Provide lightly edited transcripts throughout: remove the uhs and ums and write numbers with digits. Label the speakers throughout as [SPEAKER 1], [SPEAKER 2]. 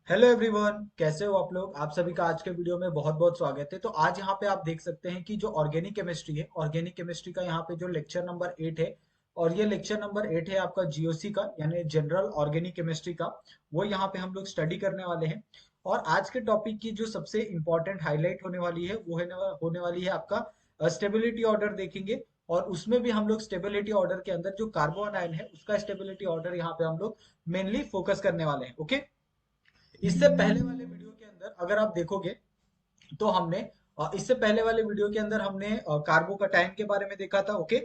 [SPEAKER 1] Hello everyone, कैसे हो आप लोग। आप सभी का आज के वीडियो में बहुत बहुत स्वागत है। तो आज यहाँ पे आप देख सकते हैं कि जो ऑर्गेनिक केमिस्ट्री है, ऑर्गेनिक केमिस्ट्री का यहाँ पे जो लेक्चर नंबर 8 है। और ये लेक्चर नंबर 8 है आपका जीओसी का, यानी जनरल ऑर्गेनिक केमिस्ट्री का। वो यहाँ पे हम लोग स्टडी करने वाले हैं। और आज के टॉपिक की जो सबसे इंपॉर्टेंट हाईलाइट होने वाली है वो होने वाली है आपका स्टेबिलिटी ऑर्डर देखेंगे। और उसमें भी हम लोग स्टेबिलिटी ऑर्डर के अंदर जो कार्बन आयन है उसका स्टेबिलिटी ऑर्डर यहाँ पे हम लोग मेनली फोकस करने वाले हैं। ओके। इससे पहले वाले वीडियो के अंदर अगर आप देखोगे तो हमने इससे पहले वाले वीडियो के अंदर हमने कार्बोकैटायन के बारे में देखा था। ओके।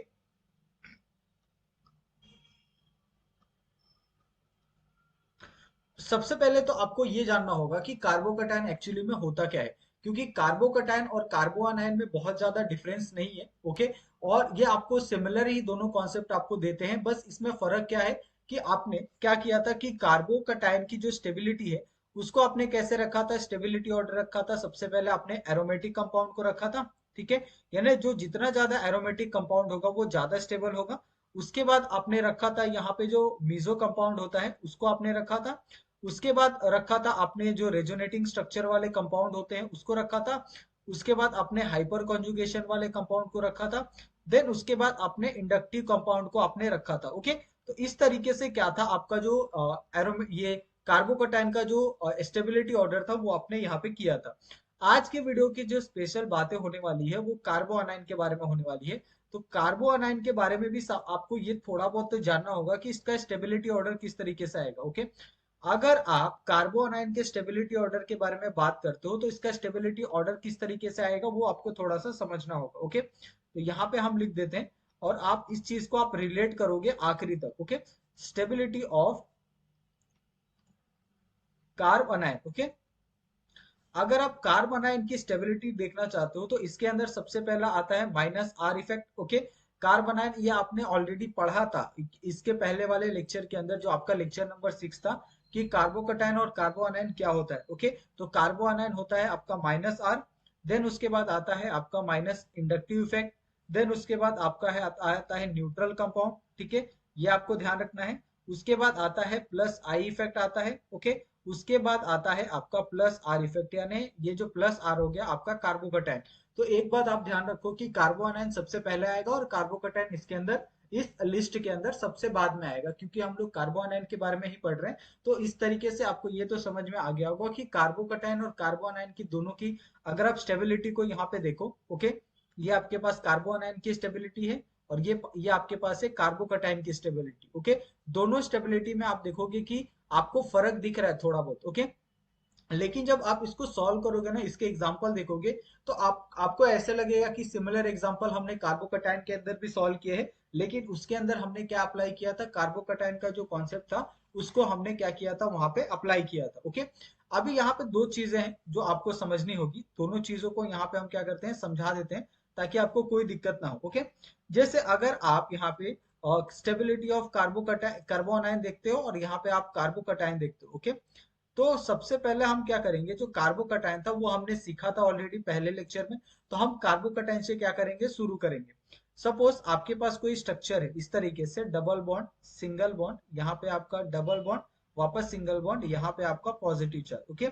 [SPEAKER 1] सबसे पहले तो आपको ये जानना होगा कि कार्बोकैटायन एक्चुअली में होता क्या है, क्योंकि कार्बोकैटायन और कार्बोआनायन में बहुत ज्यादा डिफरेंस नहीं है। ओके। और ये आपको सिमिलर ही दोनों कॉन्सेप्ट आपको देते हैं, बस इसमें फर्क क्या है कि आपने क्या किया था कि कार्बोकैटायन की जो स्टेबिलिटी है उसको आपने कैसे रखा था, स्टेबिलिटी ऑर्डर रखा था। सबसे पहले आपने एरोमेटिक कंपाउंड को रखा था। ठीक है। यानी जो जितना ज्यादा एरोमेटिक कंपाउंड होगा वो ज्यादा स्टेबल होगा। उसके बाद आपने रखा था यहाँ पे जो मीजो कंपाउंड होता है उसको आपने रखा था। उसके बाद रखा था आपने जो रेजोनेटिंग स्ट्रक्चर वाले कंपाउंड होते हैं उसको रखा था। उसके बाद आपने हाइपर कॉन्जुगेशन वाले कंपाउंड को रखा था। देन उसके बाद आपने इंडक्टिव कंपाउंड को आपने रखा था। ओके। तो इस तरीके से क्या था आपका जो ये कार्बोकैटायन का जो स्टेबिलिटी ऑर्डर था वो आपने यहाँ पे किया था। आज के वीडियो की जो स्पेशल बातें होने वाली है वो कार्बो अनाइन के बारे में होने वाली है। तो कार्बो अनाइन के बारे में भी आपको ये थोड़ा बहुत तो जानना होगा कि इसका स्टेबिलिटी ऑर्डर किस तरीके से आएगा। ओके। अगर आप कार्बोनाइन के स्टेबिलिटी ऑर्डर के बारे में बात करते हो तो इसका स्टेबिलिटी ऑर्डर किस तरीके से आएगा वो आपको थोड़ा सा समझना होगा। ओके। तो यहाँ पे हम लिख देते हैं और आप इस चीज को आप रिलेट करोगे आखिरी तक। Okay. Stability of carbanion. Okay. अगर आप कार्बन आयन की स्टेबिलिटी देखना चाहते हो तो इसके अंदर सबसे पहला आता है minus are effect. Okay. Carbon ion ये आपने ऑलरेडी पढ़ा था इसके पहले वाले लेक्चर के अंदर, जो आपका लेक्चर नंबर 6 था कि कार्बोकैटायन और कार्बोआनायन क्या होता है। ओके। तो कार्बोआनायन होता है आपका माइनस आर। देन उसके बाद आता है आपका माइनस इंडक्टिव इफेक्ट। देन उसके बाद आपका है आता है न्यूट्रल कंपाउंड। ठीक है। ये आपको ध्यान रखना है। उसके बाद आता है प्लस आई इफेक्ट आता है। ओके। उसके बाद आता है आपका प्लस आर इफेक्ट, यानी ये जो प्लस आर हो गया आपका कार्बोकैटायन। तो एक बात आप ध्यान रखो कि कार्बोआनायन सबसे पहले आएगा और कार्बोकैटायन इसके अंदर इस लिस्ट के अंदर सबसे बाद में आएगा, क्योंकि हम लोग कार्बोआनायन के बारे में ही पढ़ रहे हैं। तो इस तरीके से आपको ये तो समझ में आ गया होगा कि कार्बोकैटायन और कार्बोआनायन की दोनों की अगर आप स्टेबिलिटी को यहाँ पे देखो। ओके। ये आपके पास कार्बोआनायन की स्टेबिलिटी है और ये आपके पास है कार्बोकैटायन की स्टेबिलिटी। ओके। दोनों स्टेबिलिटी में आप देखोगे कि आपको फर्क दिख रहा है थोड़ा बहुत। ओके। लेकिन जब आप इसको सॉल्व करोगे ना, इसके एग्जांपल देखोगे तो आपको ऐसे लगेगा कि सिमिलर एग्जांपल हमने कार्बोकैटायन के अंदर भी सॉल्व किए हैं, लेकिन उसके अंदर हमने क्या अप्लाई किया था, कार्बोकैटायन का जो कॉन्सेप्ट था उसको हमने क्या किया था वहां पे अप्लाई किया था। ओके। अभी यहाँ पे दो चीजें हैं जो आपको समझनी होगी, दोनों चीजों को यहाँ पे हम क्या करते हैं समझा देते हैं ताकि आपको कोई दिक्कत ना हो। ओके। जैसे अगर आप यहाँ पे स्टेबिलिटी ऑफ कार्बोनाइन देखते हो और यहाँ पे आप कार्बोकैटायन देखते हो। ओके। तो सबसे पहले हम क्या करेंगे, जो कार्बोकैटायन था वो हमने सीखा था ऑलरेडी पहले लेक्चर में। तो हम कार्बोकैटायन से क्या करेंगे, शुरू करेंगे। सपोज आपके पास कोई स्ट्रक्चर है इस तरीके से, डबल बॉन्ड सिंगल बॉन्ड, यहाँ पे आपका डबल बॉन्ड वापस सिंगल बॉन्ड, यहाँ पे आपका पॉजिटिव चार्ज। ओके।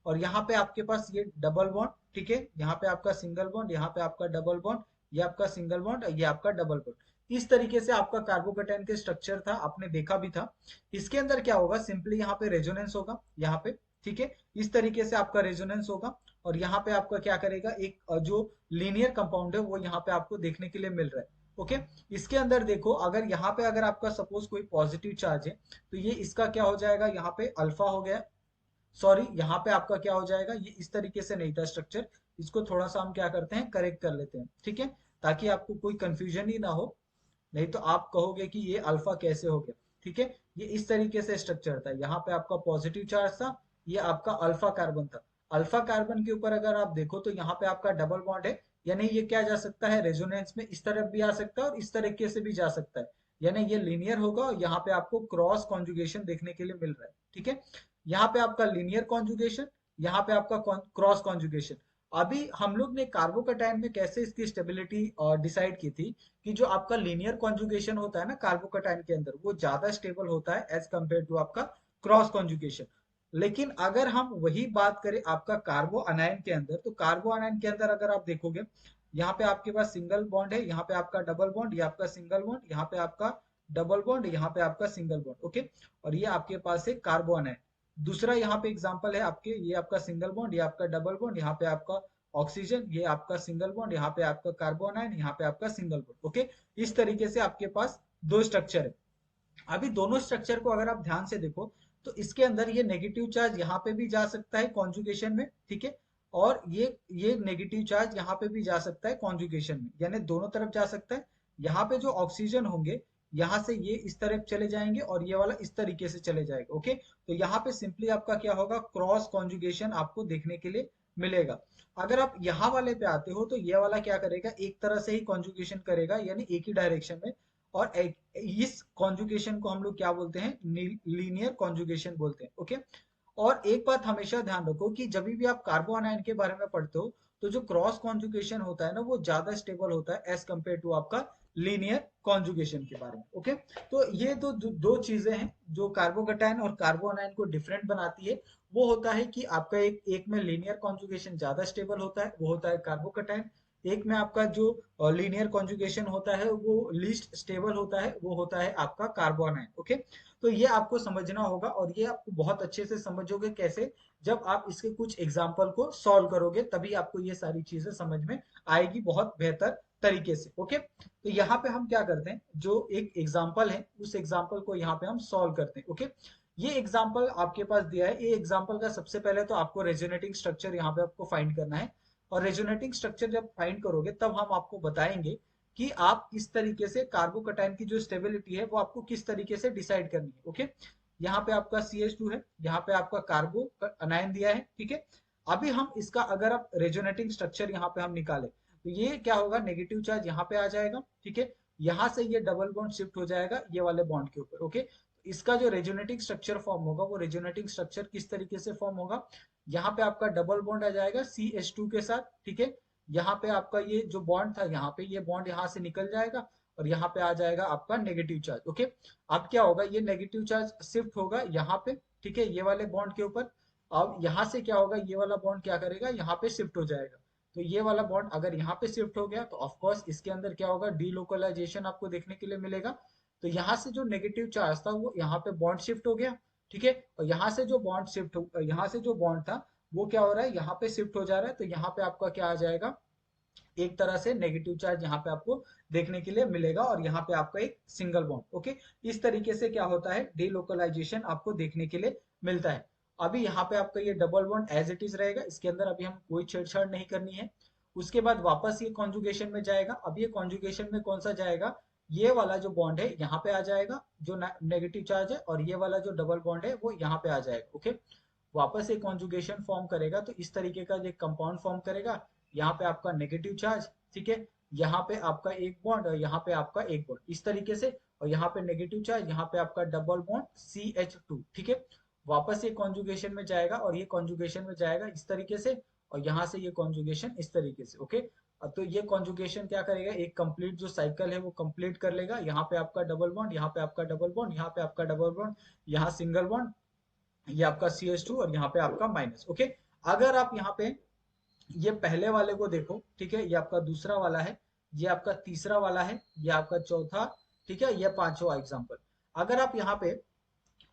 [SPEAKER 1] और यहाँ पे आपके पास ये डबल बॉन्ड। ठीक है। यहाँ पे आपका सिंगल बॉन्ड, यहाँ पे आपका डबल बॉन्ड, ये आपका सिंगल बॉन्ड, ये आपका डबल बॉन्ड। इस तरीके से आपका कार्बोकैटायन के स्ट्रक्चर था, आपने देखा भी था। इसके अंदर क्या होगा, सिंपली यहाँ पे रेजोनेंस होगा यहाँ पे। ठीक है। इस तरीके से आपका रेजोनेंस होगा और यहाँ पे आपका क्या करेगा, एक जो लीनियर कंपाउंड है वो यहाँ पे आपको देखने के लिए मिल रहा है। ओके। इसके अंदर देखो, अगर यहाँ पे अगर आपका सपोज कोई पॉजिटिव चार्ज है तो ये इसका क्या हो जाएगा, यहाँ पे अल्फा हो गया। सॉरी, यहाँ पे आपका क्या हो जाएगा, ये इस तरीके से नहीं था स्ट्रक्चर। इसको थोड़ा सा हम क्या करते हैं, करेक्ट कर लेते हैं। ठीक है। ताकि आपको कोई कंफ्यूजन ही ना हो, नहीं तो आप कहोगे कि ये अल्फा कैसे हो गया। ठीक है। ये इस तरीके से स्ट्रक्चर था, यहाँ पे आपका पॉजिटिव चार्ज था, ये आपका अल्फा कार्बन था। अल्फा कार्बन के ऊपर अगर आप देखो तो यहाँ पे आपका डबल बॉन्ड है, यानी ये क्या जा सकता है रेजोनेंस में, इस तरफ भी आ सकता है और इस तरीके से भी जा सकता है। यानी ये लीनियर होगा और यहाँ पे आपको क्रॉस कॉन्जुगेशन देखने के लिए मिल रहा है। ठीक है। यहाँ पे आपका लीनियर कॉन्जुगेशन, यहाँ पे आपका क्रॉस कॉन्जुगेशन। अभी हम लोग ने कार्बोकैटायन में कैसे इसकी स्टेबिलिटी डिसाइड की थी कि जो आपका लीनियर कॉन्जुगेशन होता है ना कार्बोकैटायन के अंदर, वो ज्यादा स्टेबल होता है एज कंपेयर टू आपका क्रॉस कॉन्जुगेशन। लेकिन अगर हम वही बात करें आपका कार्बो अनायन के अंदर, तो कार्बो अनायन के अंदर अगर आप देखोगे, यहाँ पे आपके पास सिंगल बॉन्ड है, यहाँ पे आपका डबल बॉन्ड, ये आपका सिंगल बॉन्ड, यहाँ पे आपका डबल बॉन्ड, यहाँ पे आपका सिंगल बॉन्ड, ओके। और ये आपके पास है कार्बो अनायन। दूसरा यहाँ पे एग्जांपल है आपके, ये आपका सिंगल बॉन्ड, ये आपका डबल बॉन्ड, यहाँ पे आपका ऑक्सीजन, ये आपका सिंगल बॉन्ड, यहाँ पे आपका कार्बो अनायन, यहाँ पे आपका सिंगल बॉन्ड, ओके। इस तरीके से आपके पास दो स्ट्रक्चर है। अभी दोनों स्ट्रक्चर को अगर आप ध्यान से देखो, तो इसके अंदर ये नेगेटिव चार्ज यहाँ पे भी जा सकता है कॉन्जुगेशन में, ठीक है। और ये नेगेटिव चार्ज यहाँ पे भी जा सकता है कॉन्जुगेशन में, यानी दोनों तरफ जा सकता है। यहाँ पे जो ऑक्सीजन होंगे, यहाँ से ये इस तरफ चले जाएंगे और ये वाला इस तरीके से चले जाएगा, ओके। तो यहाँ पे सिंपली आपका क्या होगा, क्रॉस कॉन्जुगेशन आपको देखने के लिए मिलेगा। अगर आप यहाँ वाले पे आते हो, तो ये वाला क्या करेगा, एक तरह से ही कॉन्जुगेशन करेगा, यानी एक ही डायरेक्शन में। और इस कॉन्जुगेशन को हम लोग क्या बोलते हैं, लीनियर कॉन्जुगेशन बोलते हैं, ओके। और एक बात हमेशा ध्यान रखो कि जब भी आप कार्बो अनायन के बारे में पढ़ते हो, तो जो क्रॉस कॉन्जुगेशन होता है ना, वो ज्यादा स्टेबल होता है एज कम्पेयर टू आपका लीनियर कॉन्जुगेशन के बारे में, ओके। तो ये दो चीजें हैं जो कार्बोकैटायन और कार्बो अनायन को डिफरेंट बनाती है। वो होता है कि आपका एक में लीनियर कॉन्जुगेशन ज्यादा स्टेबल होता है, वो होता है कार्बोकैटायन। एक में आपका जो लीनियर कॉन्जुगेशन होता है वो लीस्ट स्टेबल होता है, वो होता है आपका कार्बो अनायन, ओके। तो ये आपको समझना होगा, और ये आपको बहुत अच्छे से समझोगे कैसे, जब आप इसके कुछ एग्जाम्पल को सॉल्व करोगे, तभी आपको ये सारी चीजें समझ में आएगी बहुत बेहतर तरीके से, ओके। तो यहाँ पे हम क्या करते हैं, जो एक एग्जाम्पल है उस एग्जाम्पल को यहाँ पे हम सॉल्व करते हैं, ओके। ये एग्जाम्पल आपके पास दिया है, ये एग्जाम्पल का सबसे पहले तो आपको रेजोनेटिंग स्ट्रक्चर यहाँ पे आपको फाइंड करना है। और रेजोनेटिंग स्ट्रक्चर जब फाइंड करोगे, तब हम आपको बताएंगे कि आप इस तरीके से कार्बोकैटायन की जो स्टेबिलिटी है वो आपको किस तरीके से डिसाइड करनी है, ओके। यहाँ पे आपका CH2 है, यहाँ पे आपका कार्बो अनायन दिया है, ठीक है। अभी हम इसका अगर आप रेजोनेटिंग स्ट्रक्चर यहाँ पे हम निकाले, तो ये क्या होगा, नेगेटिव चार्ज यहाँ पे आ जाएगा, ठीक है। यहाँ से ये डबल बॉन्ड शिफ्ट हो जाएगा ये वाले बॉन्ड के ऊपर, ओके। इसका जो रेजोनेटिंग स्ट्रक्चर फॉर्म होगा, वो रेजोनेटिंग स्ट्रक्चर किस तरीके से फॉर्म होगा, यहाँ पे आपका डबल बॉन्ड आ जाएगा CH2 के साथ, ठीक है। यहाँ पे आपका ये जो बॉन्ड था, यहाँ पे ये बॉन्ड यहाँ से निकल जाएगा, और यहाँ पे आ जाएगा आपका नेगेटिव चार्ज, ओके। अब क्या होगा, ये नेगेटिव चार्ज शिफ्ट होगा यहाँ पे, ठीक है, ये वाले बॉन्ड के ऊपर। अब यहाँ से क्या होगा, ये वाला बॉन्ड क्या करेगा, यहाँ पे शिफ्ट हो जाएगा। तो ये वाला बॉन्ड अगर यहाँ पे शिफ्ट हो गया, तो ऑफकोर्स इसके अंदर क्या होगा, डीलोकलाइजेशन आपको देखने के लिए मिलेगा। तो यहाँ से जो नेगेटिव चार्ज था वो यहाँ पे बॉन्ड शिफ्ट हो गया, ठीक है। और यहाँ से जो बॉन्ड शिफ्ट हो, यहाँ से जो बॉन्ड था वो क्या हो रहा है, यहाँ पे शिफ्ट हो जा रहा है। तो यहाँ पे आपका क्या आ जाएगा, एक तरह से नेगेटिव चार्ज यहाँ पे आपको देखने के लिए मिलेगा, और यहाँ पे आपका एक सिंगल बॉन्ड, ओके। इस तरीके से क्या होता है, डीलोकलाइजेशन आपको देखने के लिए मिलता है। अभी यहाँ पे आपका ये double bond as it is रहेगा, इसके अंदर अभी हम कोई छेड़छाड़ नहीं करनी है। उसके बाद वापस ये कॉन्जुगेशन में जाएगा। अब ये कॉन्जुगेशन में कौन सा जाएगा, ये वाला जो बॉन्ड है यहाँ पे आ जाएगा, जो नेगेटिव चार्ज है, और ये वाला जो डबल बॉन्ड है वो यहाँ पे आ जाएगा, ओके। वापस एक कॉन्जुगेशन फॉर्म करेगा, तो इस तरीके का एक कंपाउंड फॉर्म करेगा। यहाँ पे आपका नेगेटिव चार्ज, ठीक है, यहाँ पे आपका एक बॉन्ड, और यहाँ पे आपका एक बॉन्ड, इस तरीके से। और यहाँ पे नेगेटिव चार्ज, यहाँ पे आपका डबल बॉन्ड CH2, ठीक है। वापस ये कॉन्जुगेशन में जाएगा, और ये कॉन्जुगेशन में जाएगा इस तरीके से, और यहाँ से ये कॉन्जुगेशन इस तरीके से, ओके। अब तो ये कॉन्जुगेशन क्या करेगा, एक कंप्लीट जो साइकिल है वो कंप्लीट कर लेगा। यहाँ पे आपका डबल बॉन्ड, यहाँ पे आपका डबल बॉन्ड, यहाँ पे आपका डबल बॉन्ड, यहाँ सिंगल बॉन्ड, ये आपका CH2, और यहाँ पे आपका माइनस, ओके। अगर आप यहाँ पे ये पहले वाले को देखो, ठीक है, ये आपका दूसरा वाला है, ये आपका तीसरा वाला है, ये आपका चौथा, ठीक है, ये पांचवा एग्जाम्पल। अगर आप यहाँ पे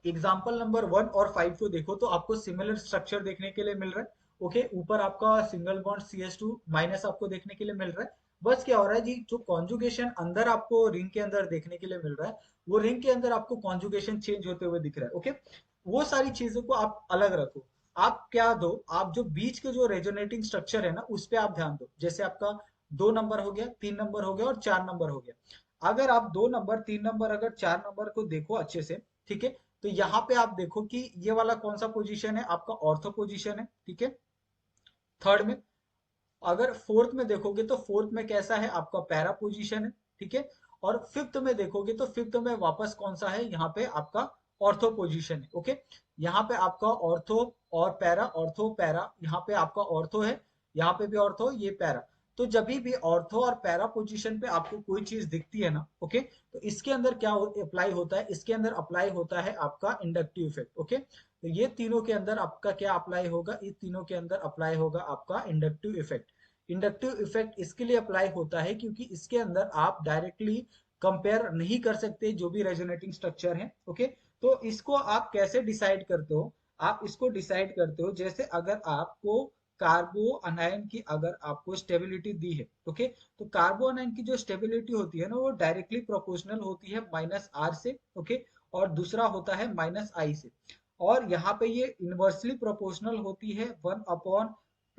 [SPEAKER 1] एग्जाम्पल नंबर 1 और 5 को देखो, तो आपको सिमिलर स्ट्रक्चर देखने के लिए मिल रहा है, ओके। ऊपर आपका सिंगल बॉन्ड CH2 माइनस आपको देखने के लिए मिल रहा है। बस क्या हो रहा है जी, जो कॉन्जुगेशन अंदर आपको रिंग के अंदर देखने के लिए मिल रहा है, वो रिंग के अंदर आपको कॉन्जुगेशन चेंज होते हुए दिख रहा है, ओके। वो सारी चीजों को आप अलग रखो। आप क्या दो, आप जो बीच के जो रेजोनेटिंग स्ट्रक्चर है ना, उस पे आप ध्यान दो। जैसे आपका 2 नंबर हो गया, 3 नंबर हो गया, और 4 नंबर हो गया। अगर आप 2 नंबर, 3 नंबर, अगर 4 नंबर को देखो अच्छे से, ठीक है, तो यहाँ पे आप देखो कि ये वाला कौन सा पोजीशन है, आपका ऑर्थो पोजीशन है, ठीक है, थर्ड में। अगर फोर्थ में देखोगे, तो फोर्थ में कैसा है, आपका पैरा पोजीशन है, ठीक है। और फिफ्थ में देखोगे, तो फिफ्थ में वापस कौन सा है, यहाँ पे आपका ऑर्थो पोजीशन है, ओके। यहाँ पे आपका ऑर्थो और पैरा, ऑर्थो पैरा, यहाँ पे आपका ऑर्थो है, यहाँ पे भी ऑर्थो, ये पैरा। तो जब भी ऑर्थो और पैरा पोजीशन पे आपको कोई चीज दिखती है ना, ओके, तो इसके अंदर क्या अप्लाई होता है, इसके अंदर अप्लाई होता है आपका इंडक्टिव इफेक्ट। ओके, तो ये तीनों के अंदर आपका क्या अप्लाई होगा, ये तीनों के अंदर अप्लाई होगा आपका इंडक्टिव इफेक्ट। इंडक्टिव इफेक्ट इसके लिए अप्लाई होता है क्योंकि इसके अंदर आप डायरेक्टली कंपेयर नहीं कर सकते जो भी रेजोनेटिंग स्ट्रक्चर है। ओके, तो इसको आप कैसे डिसाइड करते हो, आप इसको डिसाइड करते हो जैसे अगर आपको कार्बो अनायन की अगर आपको स्टेबिलिटी दी है, ओके, तो कार्बो अनायन की जो स्टेबिलिटी होती है ना वो डायरेक्टली प्रोपोर्शनल होती है माइनस आर से। ओके, और दूसरा होता है माइनस आई से, और यहाँ पे ये इनवर्सली प्रोपोर्शनल होती है 1 अपॉन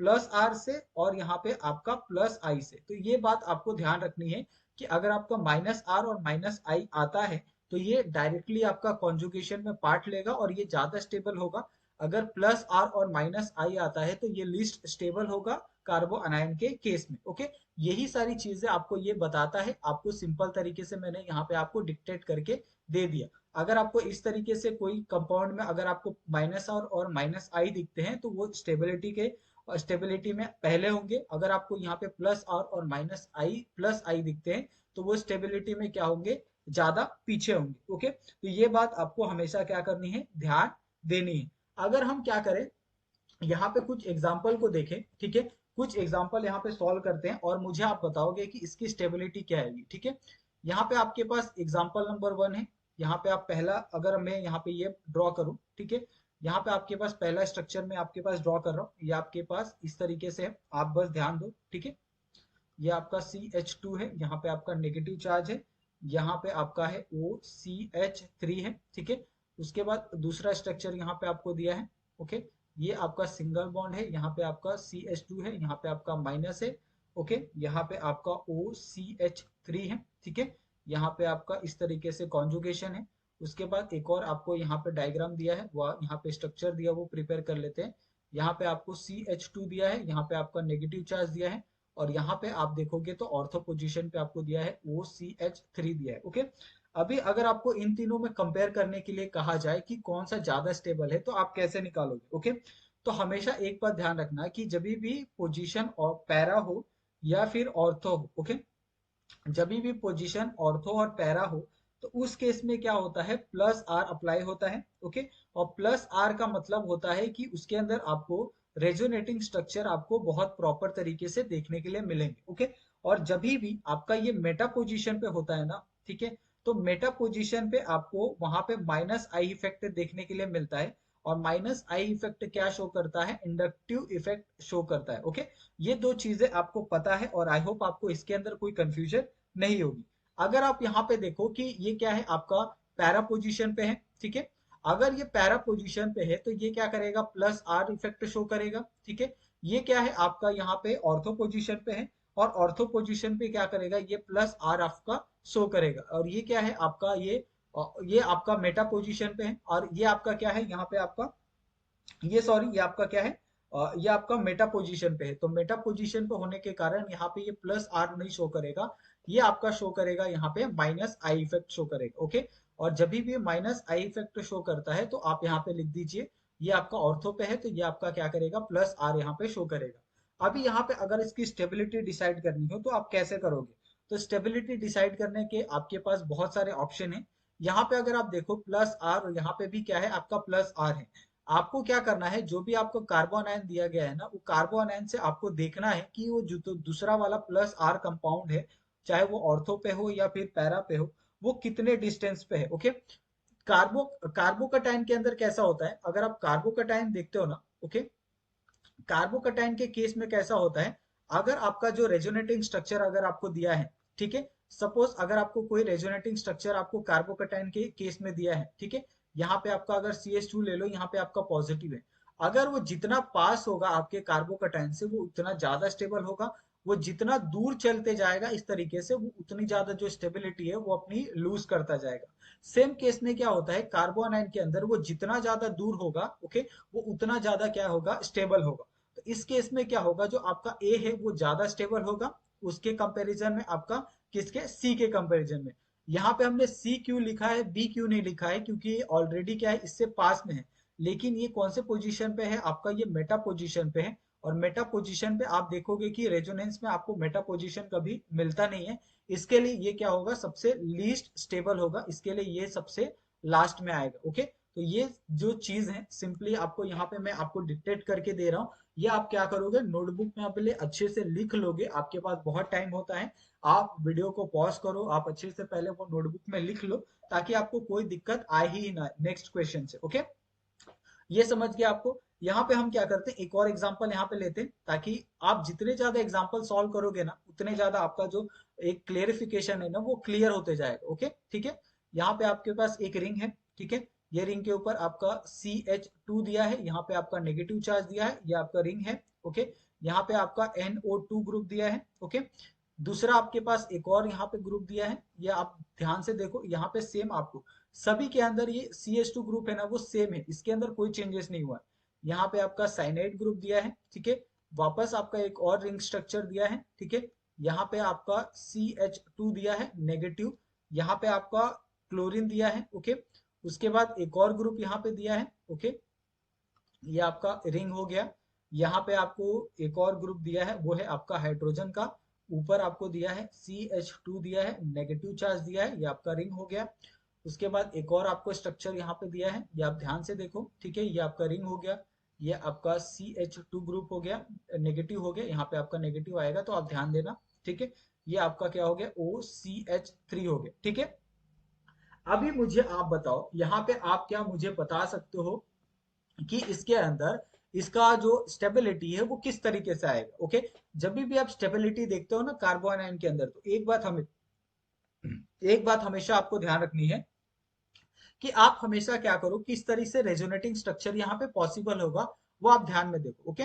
[SPEAKER 1] प्लस आर से, और यहाँ पे आपका प्लस आई से। तो ये बात आपको ध्यान रखनी है कि अगर आपका माइनस आर और माइनस आई आता है तो ये डायरेक्टली आपका कॉन्जुगेशन में पार्ट लेगा और ये ज्यादा स्टेबल होगा। अगर प्लस आर और माइनस आई आता है तो ये लीस्ट स्टेबल होगा कार्बो अनायन के केस में। ओके, यही सारी चीजें आपको ये बताता है, आपको सिंपल तरीके से मैंने यहाँ पे आपको डिक्टेट करके दे दिया। अगर आपको इस तरीके से कोई कंपाउंड में अगर आपको माइनस आर और माइनस आई दिखते हैं तो वो स्टेबिलिटी में पहले होंगे। अगर आपको यहाँ पे प्लस आर और माइनस आई प्लस आई दिखते हैं तो वो स्टेबिलिटी में क्या होंगे, ज्यादा पीछे होंगे। ओके, तो ये बात आपको हमेशा क्या करनी है, ध्यान देनी है। अगर हम क्या करें, यहाँ पे कुछ एग्जाम्पल को देखें, ठीक है, कुछ एग्जाम्पल यहाँ पे सॉल्व करते हैं और मुझे आप बताओगे कि इसकी स्टेबिलिटी क्या है। ठीक है, यहाँ पे आपके पास एग्जाम्पल नंबर 1 है। यहाँ पे आप पहला, अगर मैं यहाँ पे ये ड्रॉ करूँ, ठीक है, यहाँ पे आपके पास पहला स्ट्रक्चर में आपके पास ड्रॉ कर रहा हूँ, ये आपके पास इस तरीके से है, आप बस ध्यान दो। ठीक है, ये आपका CH2 है, यहाँ पे आपका नेगेटिव चार्ज है, यहाँ पे आपका है OCH3 है। ठीक है, उसके बाद दूसरा स्ट्रक्चर यहाँ पे आपको दिया है। ओके, ये आपका सिंगल बॉन्ड है, यहाँ पे आपका CH2 है, यहाँ पे आपका माइनस है। ओके, यहाँ पे आपका OCH3 है। ठीक है, यहाँ पे आपका इस तरीके से कॉन्जुगेशन है। उसके बाद एक और आपको यहाँ पे डायग्राम दिया है, वह यहाँ पे स्ट्रक्चर दिया वो प्रिपेयर कर लेते हैं। यहाँ पे आपको CH2 दिया है, यहाँ पे आपका नेगेटिव चार्ज दिया है, और यहाँ पे आप देखोगे तो ऑर्थो पोजीशन पे आपको दिया है OCH3 दिया है। ओके, अभी अगर आपको इन तीनों में कंपेयर करने के लिए कहा जाए कि कौन सा ज्यादा स्टेबल है तो आप कैसे निकालोगे। ओके, तो हमेशा एक बात ध्यान रखना कि जब भी पोजीशन और पैरा हो या फिर ऑर्थो हो, ओके, जब भी पोजीशन ऑर्थो और पैरा हो तो उस केस में क्या होता है, प्लस आर अप्लाई होता है। ओके, और प्लस आर का मतलब होता है कि उसके अंदर आपको रेजोनेटिंग स्ट्रक्चर आपको बहुत प्रॉपर तरीके से देखने के लिए मिलेंगे। ओके, और जब भी आपका ये मेटा पोजीशन पे होता है ना, ठीक है, तो मेटा पोजीशन पे आपको वहां पे माइनस आई इफेक्ट देखने के लिए मिलता है, और माइनस आई इफेक्ट क्या शो करता है, इंडक्टिव इफेक्ट शो करता है। ओके, ये दो चीजें आपको पता है और आई होप आपको इसके अंदर कोई कंफ्यूजन नहीं होगी। अगर आप यहाँ पे देखो कि ये क्या है, आपका पैरा पोजीशन पे है। ठीक है, अगर ये पैरा पोजीशन पे है तो ये क्या करेगा, प्लस आर इफेक्ट शो करेगा। ठीक है, ये क्या है आपका यहाँ पे ऑर्थो पोजीशन पे है, और ऑर्थो पोजीशन पे क्या करेगा, ये प्लस आर आपका शो करेगा। और ये क्या है आपका, ये आपका मेटा पोजीशन पे है, और ये आपका क्या है यहाँ पे आपका, ये सॉरी ये आपका क्या है, ये आपका मेटा पोजीशन पे है। तो मेटा पोजीशन पे होने के कारण यहाँ पे ये प्लस आर नहीं शो करेगा, ये आपका शो करेगा यहाँ पे माइनस आई इफेक्ट शो करेगा। ओके, और जब भी माइनस आई इफेक्ट शो करता है तो आप यहाँ पे लिख दीजिए, ये आपका ऑर्थो पे है तो ये आपका क्या करेगा, प्लस आर यहाँ पे शो करेगा। अभी यहाँ पे अगर इसकी स्टेबिलिटी डिसाइड करनी हो तो आप कैसे करोगे, तो स्टेबिलिटी डिसाइड करने के आपके पास बहुत सारे ऑप्शन है। यहाँ पे अगर आप देखो प्लस आर, और यहाँ पे भी क्या है आपका प्लस आर है। आपको क्या करना है, जो भी आपको कार्बन आयन दिया गया है ना, वो कार्बन आयन से आपको देखना है कि वो जो तो दूसरा वाला प्लस आर कंपाउंड है, चाहे वो ऑर्थो पे हो या फिर पैरा पे हो, वो कितने डिस्टेंस पे है। ओके, कार्बोकटायन के अंदर कैसा होता है, अगर आप कार्बोकटायन देखते हो ना, ओके, कार्बोकटायन के केस में कैसा होता है, अगर आपका जो रेजोनेटिंग स्ट्रक्चर अगर आपको दिया है, ठीक है, सपोज अगर आपको कोई रेजोनेटिंग स्ट्रक्चर आपको कार्बोकटायन के केस में दिया है, ठीक है, यहाँ पे आपका अगर CH2 ले लो, यहाँ पे आपका पॉजिटिव है, अगर वो जितना पास होगा आपके कार्बोकटायन से वो उतना ज्यादा स्टेबल होगा। वो जितना दूर चलते जाएगा इस तरीके से वो उतनी ज्यादा जो स्टेबिलिटी है वो अपनी लूज करता जाएगा। सेम केस में क्या होता है, कार्बन आयन के अंदर वो जितना ज्यादा दूर होगा, ओके, वो उतना ज्यादा क्या होगा, स्टेबल होगा। तो इस केस में क्या होगा, जो आपका ए है वो ज्यादा स्टेबल होगा उसके कंपैरिजन में, आपका किसके, सी के कंपैरिजन में। यहाँ पे हमने सी क्यों लिखा है, बी क्यों नहीं लिखा है, क्योंकि ये ऑलरेडी क्या है, इससे पास में है। लेकिन ये कौन से पोजीशन पे है आपका, ये मेटा पोजीशन पे है, और मेटा पोजीशन पे आप देखोगे कि रेजोनेंस में आपको मेटा पोजीशन कभी मिलता नहीं है। इसके लिए ये क्या होगा, सबसे लीस्ट स्टेबल होगा, इसके लिए ये सबसे लास्ट में आएगा। ओके, तो ये जो चीज है सिंपली आपको यहाँ पे मैं आपको डिक्टेट करके दे रहा हूँ, ये आप क्या करोगे, नोटबुक में पहले अच्छे से लिख लोगे, आपके पास बहुत टाइम होता है, आप वीडियो को पॉज करो, आप अच्छे से पहले वो नोटबुक में लिख लो, ताकि आपको कोई दिक्कत आए ही ना नेक्स्ट क्वेश्चन से। ओके, ये समझ गया आपको। यहाँ पे हम क्या करते हैं, एक और एग्जांपल यहाँ पे लेते हैं, ताकि आप जितने ज्यादा एग्जांपल सॉल्व करोगे ना, उतने ज्यादा आपका जो एक क्लियरिफिकेशन है ना, वो क्लियर होते जाएगा। ओके, ठीक है। यहाँ पे आपके पास एक रिंग है, ठीक है। ये रिंग के ऊपर आपका CH2 दिया है, यहाँ पे आपका नेगेटिव चार्ज दिया है, ये आपका रिंग है। ओके, यहाँ पे आपका NO2 ग्रुप दिया है। ओके, दूसरा आपके पास एक और यहाँ पे ग्रुप दिया है, ये आप ध्यान से देखो, यहाँ पे सेम आपको सभी के अंदर ये CH2 ग्रुप है ना, वो सेम है, इसके अंदर कोई चेंजेस नहीं हुआ है। यहाँ पे आपका साइनाइड ग्रुप दिया है, ठीक है। वापस आपका एक और रिंग स्ट्रक्चर दिया है, ठीक है। यहाँ पे आपका CH2 दिया है नेगेटिव, यहाँ पे आपका क्लोरीन दिया है। ओके, उसके बाद एक और ग्रुप यहाँ पे दिया है। ओके, ये आपका रिंग हो गया। यहाँ पे आपको एक और ग्रुप दिया है, वो है आपका हाइड्रोजन का, ऊपर आपको दिया है CH2 दिया है, नेगेटिव चार्ज दिया है, ये आपका रिंग हो गया। उसके बाद एक और आपको स्ट्रक्चर यहाँ पे दिया है, ये आप ध्यान से देखो, ठीक है, ये आपका रिंग हो गया, ये आपका CH2 ग्रुप हो गया, नेगेटिव हो गया, यहाँ पे आपका नेगेटिव आएगा तो आप ध्यान देना, ठीक है। ये आपका क्या हो गया, OCH3 हो गया, ठीक है। अभी मुझे आप बताओ, यहाँ पे आप क्या मुझे बता सकते हो कि इसके अंदर इसका जो स्टेबिलिटी है वो किस तरीके से आएगा। ओके, जब भी आप स्टेबिलिटी देखते हो ना कार्बन आयन के अंदर, तो एक बात हमेशा आपको ध्यान रखनी है कि आप हमेशा क्या करो, किस तरह से रेजोनेटिंग स्ट्रक्चर यहाँ पे पॉसिबल होगा, वो आप ध्यान में देखो। ओके,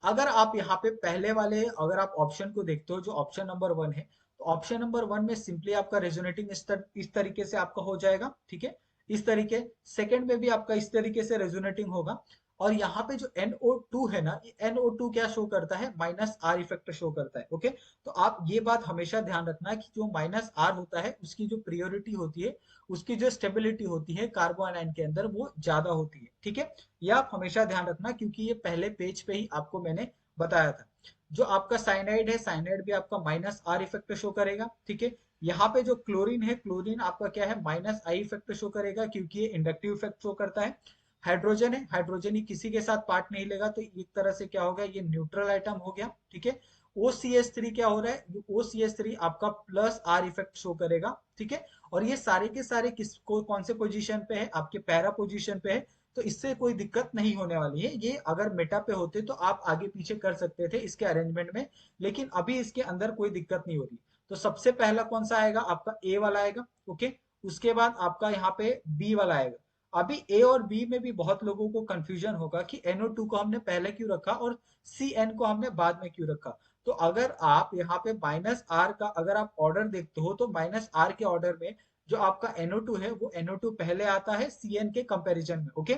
[SPEAKER 1] अगर आप यहाँ पे पहले वाले, अगर आप ऑप्शन को देखते हो जो ऑप्शन नंबर 1 है, तो ऑप्शन नंबर 1 में सिंपली आपका रेजोनेटिंग इस तरीके से आपका हो जाएगा, ठीक है। इस तरीके, सेकंड में भी आपका इस तरीके से रेजोनेटिंग होगा। और यहाँ पे जो NO2 है ना, ये NO2 क्या शो करता है, -R इफेक्ट शो करता है। ओके, तो आप ये बात हमेशा ध्यान रखना कि जो -R होता है, उसकी जो प्रियोरिटी होती है, उसकी जो स्टेबिलिटी होती है कार्बन आयन के अंदर, वो ज्यादा होती है, ठीक है। ये आप हमेशा ध्यान रखना, क्योंकि ये पहले पेज पे ही आपको मैंने बताया था। जो आपका साइनाइड है, साइनाइड भी आपका -R इफेक्ट शो करेगा, ठीक है। यहाँ पे जो क्लोरीन है, क्लोरीन आपका क्या है, -I इफेक्ट शो करेगा, क्योंकि ये इंडक्टिव इफेक्ट शो करता है। हाइड्रोजन है, हाइड्रोजन ही किसी के साथ पार्ट नहीं लेगा, तो एक तरह से क्या हो गया, ये न्यूट्रल आइटम हो गया, ठीक है। OCH3 क्या हो रहा है, OCH3 आपका +R इफेक्ट शो करेगा, ठीक है। और ये सारे के सारे किसको, कौन से पोजीशन पे है, आपके पैरा पोजीशन पे है, तो इससे कोई दिक्कत नहीं होने वाली है। ये अगर मेटा पे होते तो आप आगे पीछे कर सकते थे इसके अरेंजमेंट में, लेकिन अभी इसके अंदर कोई दिक्कत नहीं हो रही। तो सबसे पहला कौन सा आएगा, आपका ए वाला आएगा। ओके, उसके बाद आपका यहाँ पे बी वाला आएगा। अभी ए और बी में भी बहुत लोगों को कंफ्यूजन होगा कि NO2 को हमने पहले क्यों रखा और CN को हमने बाद में क्यों रखा। तो अगर आप यहाँ पे -R का अगर आप ऑर्डर देखते हो, तो -R के ऑर्डर में जो आपका NO2 है, वो NO2 पहले आता है CN के कंपैरिजन में। ओके,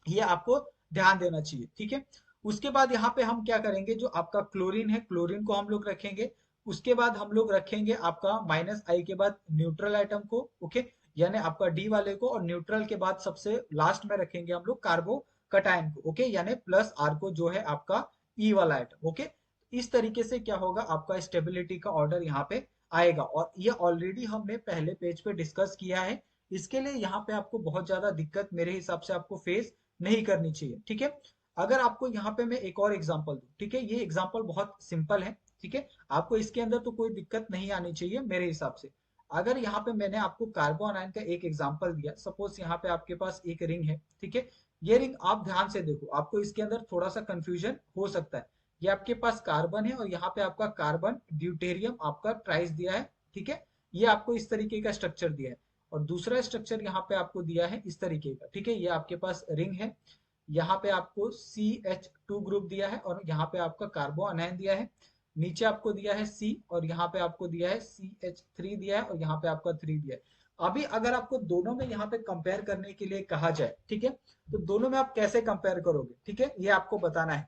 [SPEAKER 1] ये आपको ध्यान देना चाहिए, ठीक है। उसके बाद यहाँ पे हम क्या करेंगे, जो आपका क्लोरीन है, क्लोरीन को हम लोग रखेंगे। उसके बाद हम लोग रखेंगे आपका -I के बाद न्यूट्रल आइटम को। ओके, यानी आपका डी वाले को, और न्यूट्रल के बाद सबसे लास्ट में रखेंगे हम लोग कार्बो कटायन को। ओके, यानी +R को, जो है आपका ई वाला आइटम। ओके, इस तरीके से क्या होगा, आपका स्टेबिलिटी का ऑर्डर यहाँ पे आएगा, और ये ऑलरेडी हमने पहले पेज पे डिस्कस किया है। इसके लिए यहाँ पे आपको बहुत ज्यादा दिक्कत मेरे हिसाब से आपको फेस नहीं करनी चाहिए, ठीक है। अगर आपको यहाँ पे मैं एक और एग्जांपल दूं, ठीक है, ये एग्जांपल बहुत सिंपल है, ठीक है। आपको इसके अंदर तो कोई दिक्कत नहीं आनी चाहिए मेरे हिसाब से। अगर यहाँ पे मैंने आपको कार्बन आयन का एक एग्जांपल दिया, सपोज यहाँ पे आपके पास एक रिंग है, ठीक है। ये रिंग आप ध्यान से देखो, आपको इसके अंदर थोड़ा सा कंफ्यूजन हो सकता है। ये आपके पास कार्बन है, और यहाँ पे आपका कार्बन ड्यूटेरियम आपका ट्राइस दिया है, ठीक है। ये आपको इस तरीके का स्ट्रक्चर दिया है, और दूसरा स्ट्रक्चर यहाँ पे आपको दिया है इस तरीके का, ठीक है। ये आपके पास रिंग है, यहाँ पे आपको CH2 ग्रुप दिया है, और यहाँ पे आपका कार्बो अनायन दिया है। नीचे आपको दिया है C, और यहाँ पे आपको दिया है CH3 दिया है, और यहाँ पे आपका 3 दिया है। अभी अगर आपको दोनों में यहाँ पे कंपेयर करने के लिए कहा जाए, ठीक है, तो दोनों में आप कैसे कंपेयर करोगे, ठीक है, ये आपको बताना है।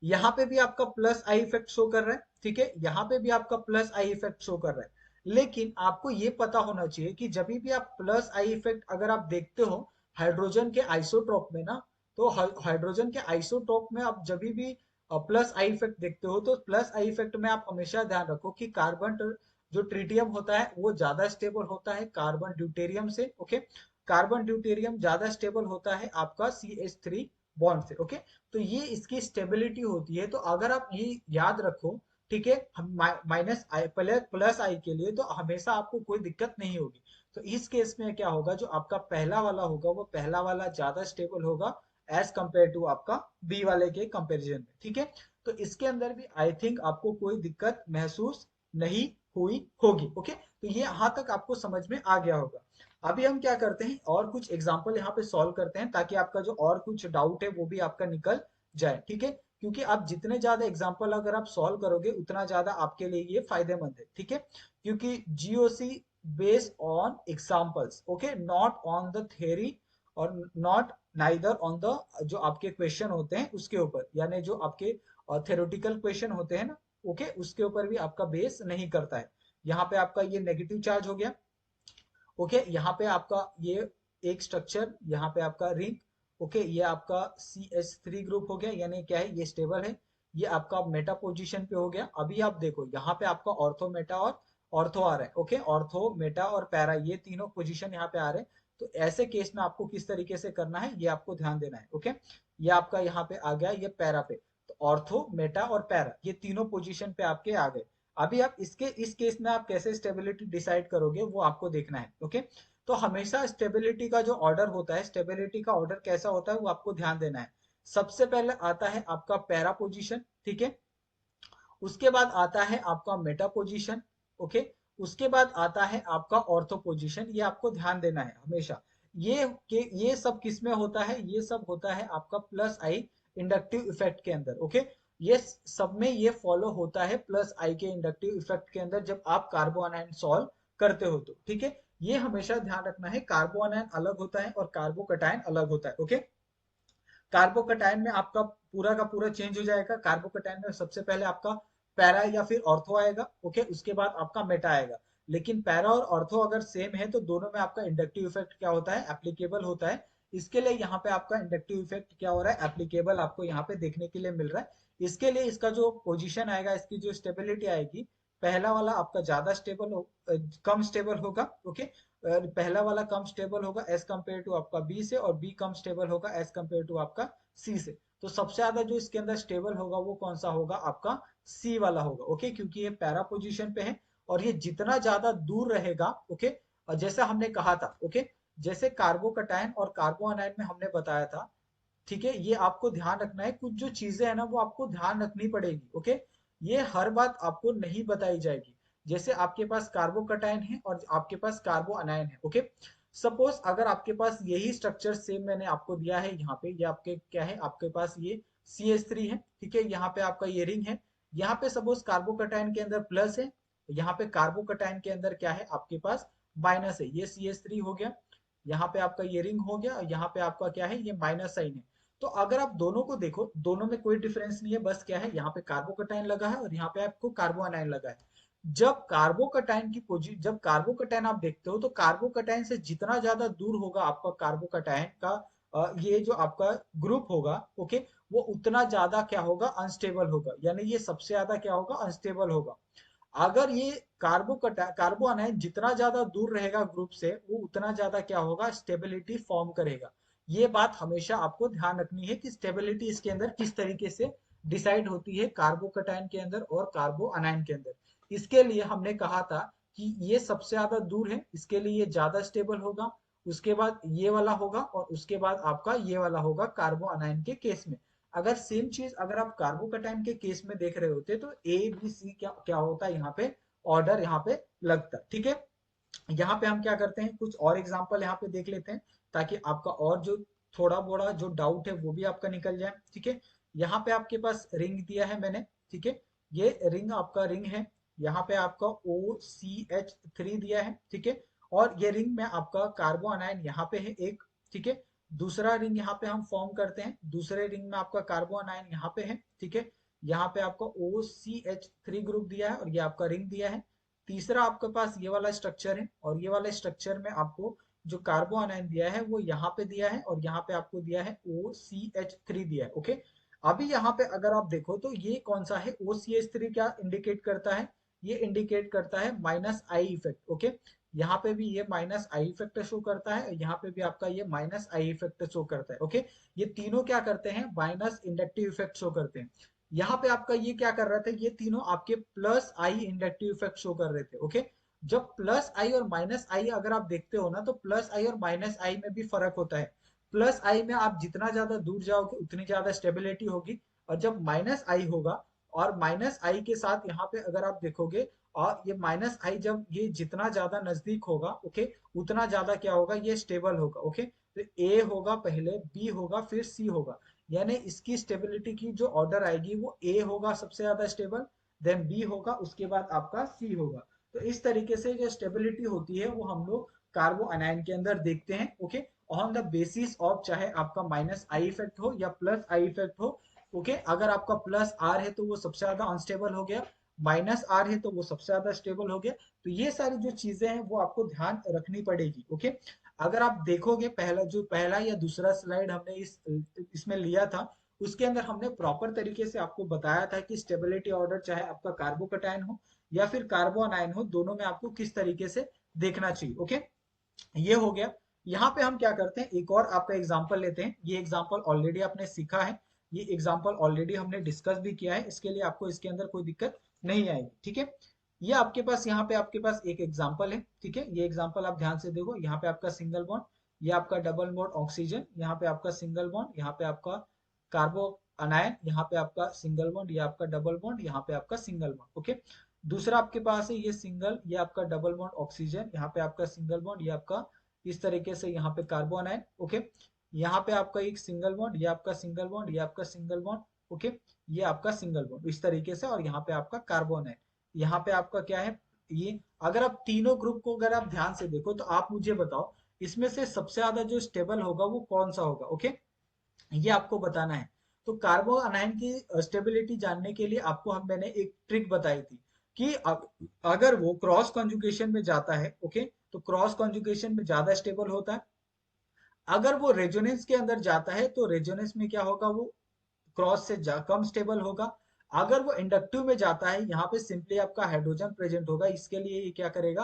[SPEAKER 1] यहाँ पे भी आपका +I इफेक्ट शो कर रहा है, ठीक है, यहाँ पे भी आपका +I इफेक्ट शो कर रहा है। लेकिन आपको ये पता होना चाहिए कि जब भी आप +I इफेक्ट अगर आप देखते हो हाइड्रोजन के आइसोटोप में ना, तो हाइड्रोजन के आइसोटोप में आप जब भी प्लस आई इफेक्ट देखते हो तो प्लस आई इफेक्ट में आप हमेशा ध्यान रखो कि कार्बन जो ट्रिटियम होता है वो ज्यादा स्टेबल होता है कार्बन ड्यूटेरियम से। ओके, कार्बन ड्यूटेरियम ज्यादा स्टेबल होता है आपका CH3 बॉन्ड से। ओके, तो ये इसकी स्टेबिलिटी होती है। तो अगर आप ये याद रखो, ठीक है, हम माइनस आई प्लस आई के लिए तो हमेशा आपको कोई दिक्कत नहीं होगी। तो इस केस में क्या होगा, जो आपका पहला वाला होगा वो पहला वाला ज्यादा स्टेबल होगा एज कंपेयर टू आपका बी वाले के कंपैरिजन में। ठीक है, तो इसके अंदर भी आई थिंक आपको कोई दिक्कत महसूस नहीं हुई होगी। ओके, तो ये यहाँ तक आपको समझ में आ गया होगा। अभी हम क्या करते हैं, और कुछ एग्जाम्पल यहाँ पे सॉल्व करते हैं ताकि आपका जो और कुछ डाउट है वो भी आपका निकल जाए। ठीक है, क्योंकि आप जितने ज्यादा एग्जाम्पल अगर आप सॉल्व करोगे उतना ज्यादा आपके लिए ये फायदेमंद है। ठीक है, क्योंकि GOC based on examples, okay, not on the theory और नॉट नाइदर ऑन द जो आपके क्वेश्चन होते हैं उसके ऊपर, यानी जो आपके थ्योरेटिकल क्वेश्चन होते हैं ना, ओके, उसके ऊपर भी आपका बेस नहीं करता है। यहाँ पे आपका ये नेगेटिव चार्ज हो गया। ओके, यहाँ पे आपका ये एक स्ट्रक्चर, यहाँ पे आपका रिंग, ओके, ये आपका CH3 ग्रुप हो गया, यानी क्या है, ये स्टेबल है। ये आपका मेटा पोजीशन पे हो गया। अभी आप देखो यहाँ पे आपका ऑर्थो मेटा और ऑर्थो आ रहा है। ओके, ऑर्थो मेटा और पैरा ये तीनों पोजीशन यहाँ पे आ रहे हैं। तो ऐसे केस में आपको किस तरीके से करना है ये आपको ध्यान देना है। ओके, ये आपका यहाँ पे आ गया, ये पैरा पे, तो ऑर्थो मेटा और पैरा ये तीनों पोजीशन पे आपके आ गए। अभी आप इसके इस केस में आप कैसे स्टेबिलिटी डिसाइड करोगे वो आपको देखना है। ओके, तो हमेशा स्टेबिलिटी का जो ऑर्डर होता है, स्टेबिलिटी का ऑर्डर कैसा होता है वो आपको ध्यान देना है। सबसे पहले आता है आपका पैरा पोजीशन, ठीक है, उसके बाद आता है आपका मेटा पोजीशन। ओके, उसके बाद आता है आपका ऑर्थो पोजीशन। ये आपको ध्यान देना है हमेशा। ये सब किस में होता है, ये सब होता है आपका प्लस आई इंडक्टिव इफेक्ट के अंदर। ओके, ये सब में ये फॉलो होता है प्लस आई के इंडक्टिव इफेक्ट के अंदर जब आप कार्बोनाइन सॉल्व करते हो तो। ठीक है, ये हमेशा ध्यान रखना है, कार्बोनाइन अलग होता है और कार्बोकटाइन अलग होता है। ओके, कार्बोकटाइन में आपका पूरा का पूरा चेंज हो जाएगा। कार्बोकटाइन में सबसे पहले आपका पैरा या फिर ऑर्थो आएगा। ओके, उसके बाद आपका मेटा आएगा। लेकिन पैरा और ऑर्थो अगर सेम है तो दोनों में आपका इंडक्टिव इफेक्ट क्या होता है, एप्लीकेबल होता है। इसके लिए यहाँ पे आपका इंडक्टिव इफेक्ट क्या हो रहा है, एप्लीकेबल आपको यहाँ पे देखने के लिए मिल रहा है। इसके लिए इसका जो पोजीशन आएगा, इसकी जो स्टेबिलिटी आएगी, पहला वाला आपका ज्यादा स्टेबल हो, कम स्टेबल होगा। ओके, पहला वाला कम स्टेबल होगा एज कंपेयर टू आपका बी से, और बी कम स्टेबल होगा एज कंपेयर टू आपका सी से। तो सबसे ज्यादा जो इसके अंदर स्टेबल होगा वो कौन सा होगा, आपका सी वाला होगा। ओके, क्योंकि ये पैरा पोजीशन पे है और ये जितना ज्यादा दूर रहेगा, ओके, और जैसा हमने कहा था, ओके, जैसे कार्बोकटायन और कार्बोअनाइन में हमने बताया था, ठीक है, ये आपको ध्यान रखना है। कुछ जो चीजें है ना वो आपको ध्यान रखनी पड़ेगी। ओके, ये हर बात आपको नहीं बताई जाएगी। जैसे आपके पास कार्बोकटायन है और आपके पास कार्बो अनायन है। ओके, सपोज अगर आपके पास यही स्ट्रक्चर सेम मैंने आपको दिया है, यहाँ पे ये आपके क्या है, आपके पास ये CH3 है। ठीक है, यहाँ पे आपका ये रिंग है। यहाँ पे सपोज कार्बोकटायन के अंदर प्लस है, यहाँ पे कार्बोकटायन के अंदर क्या है, आपके पास माइनस है। ये CH3 हो गया, यहाँ पे आपका ये रिंग हो गया, और यहाँ पे आपका क्या है, ये माइनस साइन है। तो अगर आप दोनों को देखो, दोनों में कोई डिफरेंस नहीं है, बस क्या है, यहाँ पे कार्बोकटाइन लगा है और यहाँ पे आपको कार्बोअनाइन लगा है। जब कार्बोकटाइन आप देखते हो तो कार्बोकटाइन से जितना ज्यादा दूर होगा आपका कार्बोकटाइन का ये जो आपका ग्रुप होगा, ओके, वो उतना ज्यादा क्या होगा, अनस्टेबल होगा। यानी ये सबसे ज्यादा क्या होगा, अनस्टेबल होगा। अगर ये कार्बोअनाइन जितना ज्यादा दूर रहेगा ग्रुप से, वो उतना ज्यादा क्या होगा, स्टेबिलिटी फॉर्म करेगा। ये बात हमेशा आपको ध्यान रखनी है कि स्टेबिलिटी इसके अंदर किस तरीके से डिसाइड होती है, कार्बोकटाइन के अंदर और कार्बोअनाइन के अंदर। इसके लिए हमने कहा था कि ये सबसे ज्यादा दूर है, इसके लिए ये ज्यादा स्टेबल होगा। उसके बाद ये वाला होगा और उसके बाद आपका ये वाला होगा कार्बोअनाइन के केस में। अगर सेम चीज अगर आप कार्बोकटाइन के केस में देख रहे होते तो ए बी सी क्या क्या होता है, यहाँ पे ऑर्डर यहाँ पे लगता। ठीक है, यहाँ पे हम क्या करते हैं, कुछ और एग्जांपल यहाँ पे देख लेते हैं ताकि आपका और जो थोड़ा बोड़ा जो डाउट है वो भी आपका निकल जाए। ठीक है, यहाँ पे आपके पास रिंग दिया है मैंने। ठीक है, ये रिंग आपका रिंग है, यहाँ पे आपका OCH3 दिया है। ठीक है, और ये रिंग में आपका कार्बो अनायन यहाँ पे है एक। ठीक है, दूसरा रिंग यहाँ पे हम फॉर्म करते हैं, दूसरे रिंग में आपका कार्बो अनायन यहाँ पे है। ठीक है, यहाँ पे आपका OCH3 ग्रुप दिया है और ये आपका रिंग दिया है। तीसरा आपके पास ये वाला स्ट्रक्चर है और ये वाले स्ट्रक्चर में आपको जो कार्बो अनायन दिया है वो यहाँ पे दिया है और यहाँ पे आपको दिया है OCH3 दिया है। ओके, अभी यहाँ पे अगर आप देखो तो ये कौन सा है, OCH3 क्या इंडिकेट करता है, ये इंडिकेट करता है माइनस आई इफेक्ट। ओके, यहाँ पे भी ये माइनस आई इफेक्ट शो करता है, यहाँ पे भी आपका ये माइनस आई इफेक्ट शो करता है। ओके, ये तीनों क्या करते हैं, माइनस इंडक्टिव इफेक्ट शो करते हैं। यहाँ पे आपका ये क्या कर रहा था, ये तीनों आपके प्लस आई इंडक्टिव इफेक्ट शो कर रहे थे। ओके, जब प्लस आई और माइनस आई अगर आप देखते हो ना, तो प्लस आई और माइनस आई में भी फर्क होता है। प्लस आई में आप जितना ज्यादा दूर जाओगे उतनी ज्यादा स्टेबिलिटी होगी, और जब माइनस आई होगा, और माइनस आई के साथ यहाँ पे अगर आप देखोगे, और ये माइनस आई जब ये जितना ज्यादा नजदीक होगा, ओके, उतना ज्यादा क्या होगा, ये स्टेबल होगा। ओके, तो ए होगा पहले, बी होगा, फिर सी होगा, यानी इसकी स्टेबिलिटी की जो ऑर्डर आएगी वो ए होगा सबसे ज्यादा स्टेबल, देन बी होगा, उसके बाद आपका सी होगा। तो इस तरीके से जो स्टेबिलिटी होती है वो हम लोग कार्बो अनायन के अंदर देखते हैं। Okay, on the basis of चाहे आपका माइनस आई इफेक्ट हो या प्लस आई इफेक्ट हो। ओके, अगर आपका प्लस आर है तो वो सबसे ज्यादा अनस्टेबल हो गया, माइनस आर है तो वो सबसे ज्यादा स्टेबल हो गया। तो ये सारी जो चीजें हैं वो आपको ध्यान रखनी पड़ेगी। ओके, अगर आप देखोगे पहला या दूसरा स्लाइड हमने इसमें लिया था, उसके अंदर हमने प्रॉपर तरीके से आपको बताया था कि स्टेबिलिटी ऑर्डर चाहे आपका कार्बोकैटायन हो या फिर कार्बो अनायन हो, दोनों में आपको किस तरीके से देखना चाहिए। ओके, ये हो गया। यहाँ पे हम क्या करते हैं, एक और आपका एग्जांपल लेते हैं। ये एग्जांपल ऑलरेडी आपने सीखा है, ये एग्जांपल ऑलरेडी हमने डिस्कस भी किया है, इसके लिए आपको इसके अंदर कोई दिक्कत नहीं आएगी। ठीक है, ये आपके पास यहाँ पे आपके पास एक एग्जांपल है। ठीक है, ये एग्जांपल आप ध्यान से देखो, यहाँ पे आपका सिंगल बॉन्ड, ये आपका डबल बॉन्ड ऑक्सीजन, यहाँ पे आपका सिंगल बॉन्ड, यहाँ पे आपका कार्बो अनायन, यहाँ पे आपका सिंगल बॉन्ड, ये आपका डबल बॉन्ड, यहाँ पे आपका सिंगल बॉन्ड। ओके, दूसरा आपके पास है ये सिंगल, ये आपका डबल बॉन्ड ऑक्सीजन, यहाँ पे आपका सिंगल बॉन्ड, ये आपका इस तरीके से यहाँ पे कार्बो अनायन। ओके, यहाँ पे आपका एक सिंगल बॉन्ड, ये आपका सिंगल बॉन्ड, ये आपका सिंगल बॉन्ड। ओके, ये आपका सिंगल बॉन्ड इस तरीके से, और यहाँ पे आपका कार्बो अनायन, यहाँ पे आपका क्या है, ये अगर आप तीनों ग्रुप को अगर आप ध्यान से देखो तो आप मुझे बताओ इसमें से सबसे ज्यादा जो स्टेबल होगा वो कौन सा होगा। ओके, ये आपको बताना है। तो कार्बो अनायन की स्टेबिलिटी जानने के लिए आपको मैंने एक ट्रिक बताई थी कि अगर वो क्रॉस कॉन्जुगेशन में जाता है, ओके, तो क्रॉस कॉन्जुगेशन में ज्यादा स्टेबल होता है। अगर वो रेजोनेंस के अंदर जाता है तो रेजोनेंस में क्या होगा, वो क्रॉस से कम स्टेबल होगा। अगर वो इंडक्टिव में जाता है, यहाँ पे सिंपली आपका हाइड्रोजन प्रेजेंट होगा, इसके लिए ये क्या करेगा,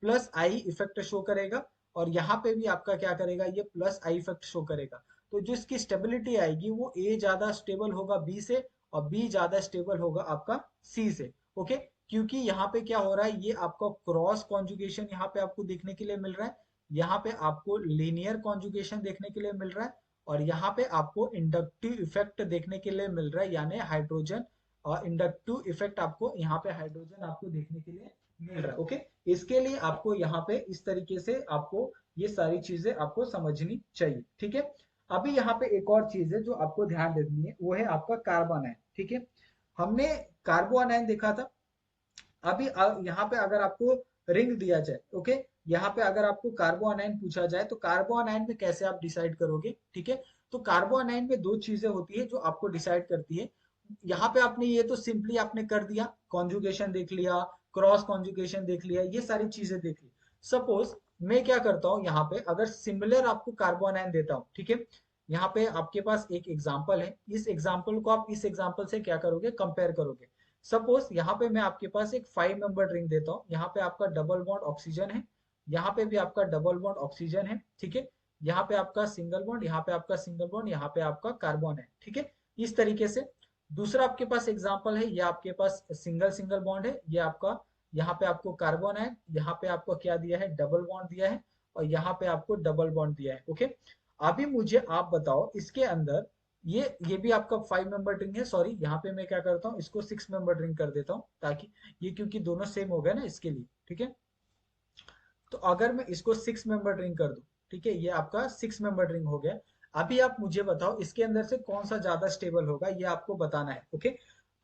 [SPEAKER 1] प्लस आई इफेक्ट शो करेगा, और यहाँ पे भी आपका क्या करेगा, ये प्लस आई इफेक्ट शो करेगा। तो जो इसकी स्टेबिलिटी आएगी वो ए ज्यादा स्टेबल होगा बी से, और बी ज्यादा स्टेबल होगा आपका सी से। ओके, क्योंकि यहाँ पे क्या हो रहा है, ये आपका क्रॉस कॉन्जुगेशन यहाँ पे आपको देखने के लिए मिल रहा है, यहाँ पे आपको लीनियर कॉन्जुगेशन देखने के लिए मिल रहा है, और यहाँ पे आपको इंडक्टिव इफेक्ट देखने के लिए मिल रहा है, यानी हाइड्रोजन और इंडक्टिव इफेक्ट आपको यहाँ पे हाइड्रोजन आपको देखने के लिए मिल रहा है। ओके, इसके लिए आपको यहाँ पे इस तरीके से आपको ये सारी चीजें आपको समझनी चाहिए। ठीक है, अभी यहाँ पे एक और चीज है जो आपको ध्यान देनी है, वो है आपका कार्बन आयन। ठीक है, हमने कार्बो अनायन देखा था। अभी यहाँ पे अगर आपको रिंग दिया जाए, ओके, यहाँ पे अगर आपको कार्बो अनायन पूछा जाए तो कार्बो अनायन में कैसे आप डिसाइड करोगे। ठीक है, तो कार्बो अनायन में दो चीजें होती है जो आपको डिसाइड करती है। यहाँ पे आपने ये तो सिंपली आपने कर दिया, कॉन्जुगेशन देख लिया, क्रॉस कॉन्जुगेशन देख लिया, ये सारी चीजें देख ली। सपोज मैं क्या करता हूँ, यहाँ पे अगर सिमिलर आपको कार्बो अनायन देता हूँ, ठीक है, यहाँ पे आपके पास एक एग्जाम्पल है, इस एग्जाम्पल को आप इस एग्जाम्पल से क्या करोगे, कंपेयर करोगे। सपोज यहाँ पे मैं आपके पास एक 5 मेंबर रिंग देता हूँ, यहाँ पे आपका डबल बॉन्ड ऑक्सीजन है, यहाँ पे भी आपका डबल बॉन्ड ऑक्सीजन है। ठीक है, यहाँ पे आपका सिंगल बॉन्ड, यहाँ पे आपका सिंगल बॉन्ड, यहाँ पे आपका कार्बन है। ठीक है, इस तरीके से। दूसरा आपके पास एग्जाम्पल है, ये आपके पास सिंगल सिंगल बॉन्ड है, ये आपका यहाँ पे आपको कार्बन है, यहाँ पे आपको क्या दिया है, डबल बॉन्ड दिया है, और यहाँ पे आपको डबल बॉन्ड दिया है। ओके, अभी मुझे आप बताओ इसके अंदर ये भी आपका 5 मेंबर रिंग है, सॉरी यहाँ पे मैं क्या करता हूँ, इसको 6 मेंबर रिंग कर देता हूँ, ताकि ये क्योंकि दोनों सेम हो गए ना इसके लिए। ठीक है, तो अगर मैं इसको 6 मेंबर रिंग कर दूं, ठीक है, ये आपका 6 मेंबर रिंग हो गया। अभी आप मुझे बताओ इसके अंदर से कौन सा ज्यादा स्टेबल होगा, ये आपको बताना है। ओके,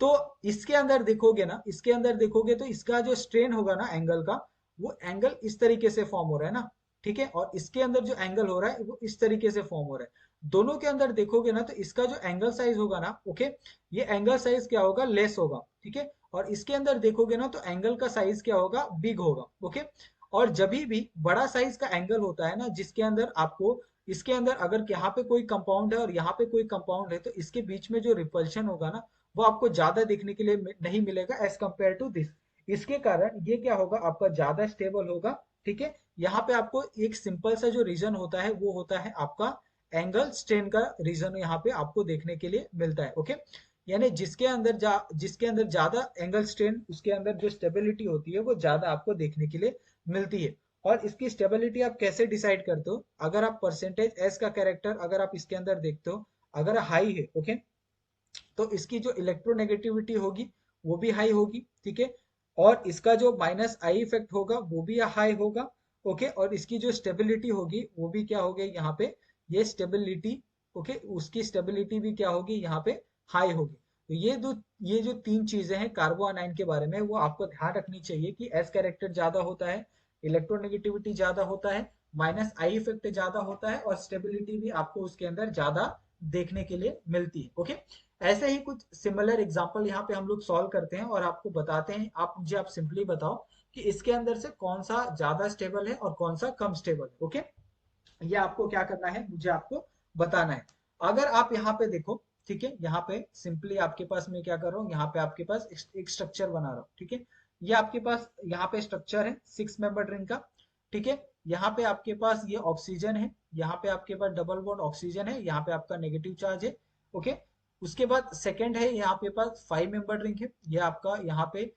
[SPEAKER 1] तो इसके अंदर देखोगे ना, इसके अंदर देखोगे तो इसका जो स्ट्रेन होगा ना एंगल का, वो एंगल इस तरीके से फॉर्म हो रहा है ना। ठीक है, और इसके अंदर जो एंगल हो रहा है वो इस तरीके से फॉर्म हो रहा है। दोनों के अंदर देखोगे ना तो इसका जो एंगल साइज होगा ना, ओके, ये एंगल साइज क्या होगा, लेस होगा। ठीक है, और इसके अंदर देखोगे ना तो एंगल का साइज क्या होगा, बिग होगा। ओके, और जब भी बड़ा साइज का एंगल होता है ना, जिसके अंदर आपको, इसके अंदर अगर यहाँ पे कोई कंपाउंड है और यहाँ पे कोई कंपाउंड है, तो इसके बीच में जो रिपल्शन होगा ना, वो आपको ज्यादा देखने के लिए नहीं मिलेगा एज कंपेयर टू दिस। इसके कारण ये क्या होगा, आपका ज्यादा स्टेबल होगा। ठीक है, यहाँ पे आपको एक सिंपल सा जो रीजन होता है वो होता है आपका एंगल स्ट्रेन का रीजन, यहाँ पे आपको देखने के लिए मिलता है। ओके, यानी जिसके अंदर ज्यादा एंगल स्ट्रेन, उसके अंदर जो स्टेबिलिटी होती है वो ज्यादा आपको देखने के लिए मिलती है। और इसकी स्टेबिलिटी आप कैसे डिसाइड करते हो, अगर आप परसेंटेज एस का कैरेक्टर अगर आप इसके अंदर देखते हो, अगर हाई है, ओके, तो इसकी जो इलेक्ट्रोनेगेटिविटी होगी वो भी हाई होगी। ठीक है, और इसका जो माइनस आई इफेक्ट होगा वो भी हाई होगा। ओके, और इसकी जो स्टेबिलिटी होगी वो भी क्या होगी यहाँ पे, ये स्टेबिलिटी, ओके, उसकी स्टेबिलिटी भी क्या होगी यहाँ पे, हाई होगी। तो ये जो तीन चीजें हैं कार्बो आनाइन के बारे में, वो आपको ध्यान रखनी चाहिए कि एस कैरेक्टर ज्यादा होता है, इलेक्ट्रोनेगेटिविटी ज्यादा होता है, माइनस आई इफेक्ट ज्यादा होता है, और स्टेबिलिटी भी आपको उसके अंदर ज्यादा देखने के लिए मिलती है। ओके, ऐसे ही कुछ सिमिलर एग्जांपल यहाँ पे हम लोग सॉल्व करते हैं और आपको बताते हैं। आप सिंपली बताओ कि इसके अंदर से कौन सा ज्यादा स्टेबल है और कौन सा कम स्टेबल है। ओके, ये आपको क्या करना है, मुझे आपको बताना है। अगर आप यहाँ पे देखो, ठीक है, यहाँ पे सिंपली आपके पास मैं क्या कर रहा हूँ, यहाँ पे आपके पास एक स्ट्रक्चर बना रहा हूँ। ठीक है, ये आपके पास यहाँ पे स्ट्रक्चर है 6 मेंबर रिंग का। ठीक है, यहाँ पे आपके पास ये ऑक्सीजन है, यहाँ पे आपके पास डबल बॉन्ड ऑक्सीजन है, यहाँ पे आपका नेगेटिव चार्ज है। ओके, उसके बाद सेकंड है, यहाँ पे पास 5 मेंबर रिंग है, ये आपका यहाँ पे